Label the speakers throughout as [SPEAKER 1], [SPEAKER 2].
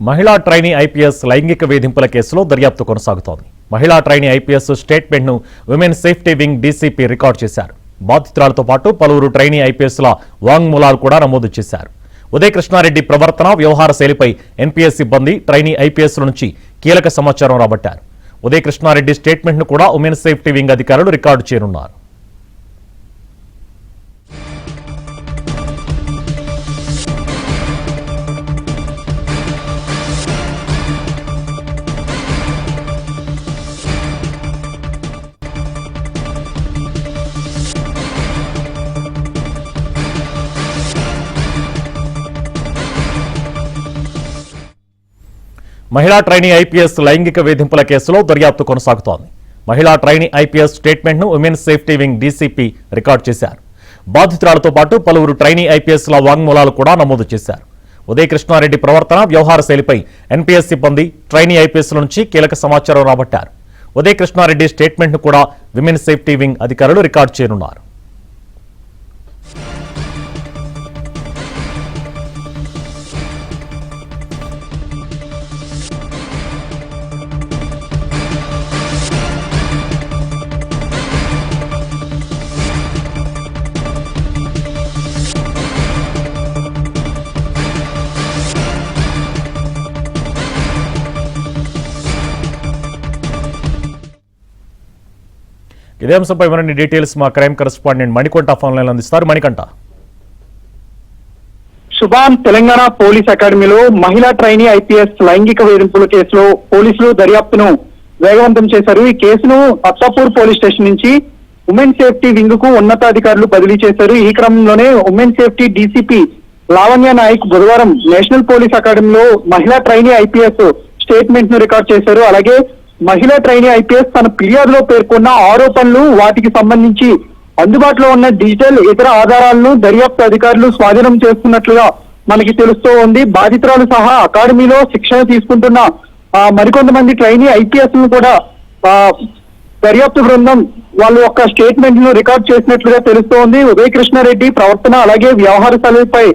[SPEAKER 1] మహిళా trainee IPS లైంగిక వేధింపుల కేసులో దర్యాప్తు కొనసాగుతోంది. మహిళా ట్రైనీ ఐపీఎస్ స్టేట్మెంట్ను women safety wing DCP record చేశారు. బాధితురాలతో పాటు పలువురు ట్రైనీ ఐపీఎస్ల వాంగ్మూలాలు కూడా నమోదు చేశారు. ఉదయ కృష్ణారెడ్డి ప్రవర్తన, వ్యవహార శైలిపై ఎన్పీఎస్ సిబ్బంది ట్రైనీ ఐపీఎస్ నుంచి కీలక సమాచారం రాబట్టారు. ఉదయ కృష్ణారెడ్డి స్టేట్మెంట్ను కూడా విమెన్ సేఫ్టీ వింగ్ అధికారులు రికార్డు చేయనున్నారు. మహిళా ట్రైనీ ఐపీఎస్ లైంగిక వేధింపుల కేసులో దర్యాప్తు కొనసాగుతోంది. మహిళా ట్రైనీ ఐపీఎస్ స్టేట్మెంట్ను women safety wing DCP record చేశారు. బాధితురాలతో పాటు పలువురు ట్రైనీ ఐపీఎస్ల వాంగ్మూలాలు కూడా నమోదు చేశారు. ఉదయ కృష్ణారెడ్డి ప్రవర్తన, వ్యవహార శైలిపై ఎన్పీఎస్ సిబ్బంది ట్రైనీ ఐపీఎస్ల నుంచి కీలక సమాచారం రాబట్టారు. ఉదయ కృష్ణారెడ్డి స్టేట్మెంట్ను కూడా విమెన్ సేఫ్టీ వింగ్ అధికారులు రికార్డు చేయనున్నారు. ఇదే అంశంపై మరిన్ని డీటెయిల్స్ మా crime correspondent Manikanta phone line అందిస్తారు. మణికంఠ.
[SPEAKER 2] శుభాన్, తెలంగాణ పోలీస్ అకాడమీలో మహిళా ట్రైనీ ఐపీఎస్ లైంగిక వేధింపుల కేసులో పోలీసులు దర్యాప్తును వేగవంతం చేశారు. ఈ కేసును అత్తాపూర్ పోలీస్ స్టేషన్ నుంచి ఉమెన్ సేఫ్టీ వింగ్ కు ఉన్నతాధికారులు బదిలీ చేశారు. ఈ క్రమంలోనే women safety DCP Lavanya Nayak బుధవారం నేషనల్ పోలీస్ అకాడమీలో మహిళా ట్రైనీ ఐపీఎస్ స్టేట్మెంట్ ను రికార్డ్ చేశారు. అలాగే మహిళా ట్రైనీ ఐపీఎస్ తన ఫిర్యాదులో పేర్కొన్న ఆరోపణలు, వాటికి సంబంధించి అందుబాటులో ఉన్న డిజిటల్ ఇతర ఆధారాలను దర్యాప్తు అధికారులు స్వాధీనం చేస్తున్నట్లుగా మనకి తెలుస్తూ ఉంది. బాధితురాలు సహా అకాడమీలో శిక్షణ తీసుకుంటున్న మరికొంతమంది ట్రైనీ ఐపీఎస్ ను కూడా దర్యాప్తు బృందం వాళ్ళు ఒక స్టేట్మెంట్ ను రికార్డ్ చేసినట్లుగా తెలుస్తూ ఉంది. ఉదయ కృష్ణారెడ్డి ప్రవర్తన, అలాగే వ్యవహార శైలిపై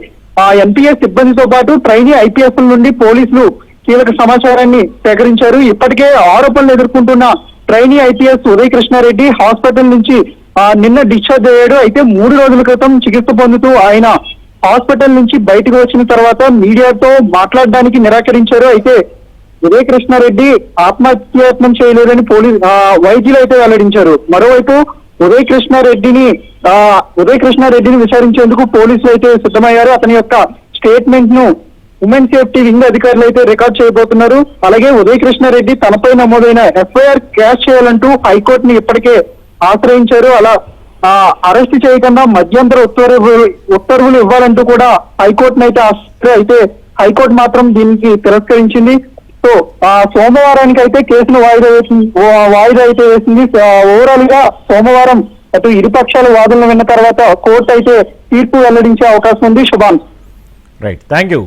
[SPEAKER 2] ఎన్పీఎస్ సిబ్బందితో పాటు ట్రైనీ ఐపీఎస్ నుండి పోలీసులు కీలక సమాచారాన్ని సేకరించారు. ఇప్పటికే ఆరోపణలు ఎదుర్కొంటున్న ట్రైనీ ఐపీఎస్ ఉదయ కృష్ణారెడ్డి హాస్పిటల్ నుంచి నిన్న డిశ్చార్జ్ అయ్యాడు. అయితే 3 రోజుల క్రితం చికిత్స పొందుతూ ఆయన హాస్పిటల్ నుంచి బయటకు వచ్చిన తర్వాత మీడియాతో మాట్లాడడానికి నిరాకరించారు. అయితే ఉదయ కృష్ణారెడ్డి ఆత్మహత్యాయత్నం చేయలేదని వైద్యులు అయితే వెల్లడించారు. మరోవైపు ఉదయ కృష్ణారెడ్డిని విచారించేందుకు పోలీసులు అయితే సిద్ధమయ్యారు. అతని యొక్క స్టేట్మెంట్ ను ఉమెన్ సేఫ్టీ వింగ్ అధికారులు అయితే రికార్డ్ చేయబోతున్నారు. అలాగే ఉదయ కృష్ణారెడ్డి తనపై నమోదైన ఎఫ్ఐఆర్ క్యాష్ చేయాలంటూ హైకోర్టుని ఇప్పటికే ఆశ్రయించారు. అలా అరెస్ట్ చేయకుండా మధ్యంతర ఉత్తర్వులు ఇవ్వాలంటూ కూడా హైకోర్టును అయితే హైకోర్టు మాత్రం దీనికి తిరస్కరించింది. సో సోమవారానికి అయితే కేసును వాయిదా అయితే వేసింది. ఓవరాల్ గా సోమవారం అటు ఇరుపక్షాల వాదనలు విన్న తర్వాత కోర్టు అయితే తీర్పు వెల్లడించే అవకాశం ఉంది. శుభాన్.
[SPEAKER 1] Right, thank you.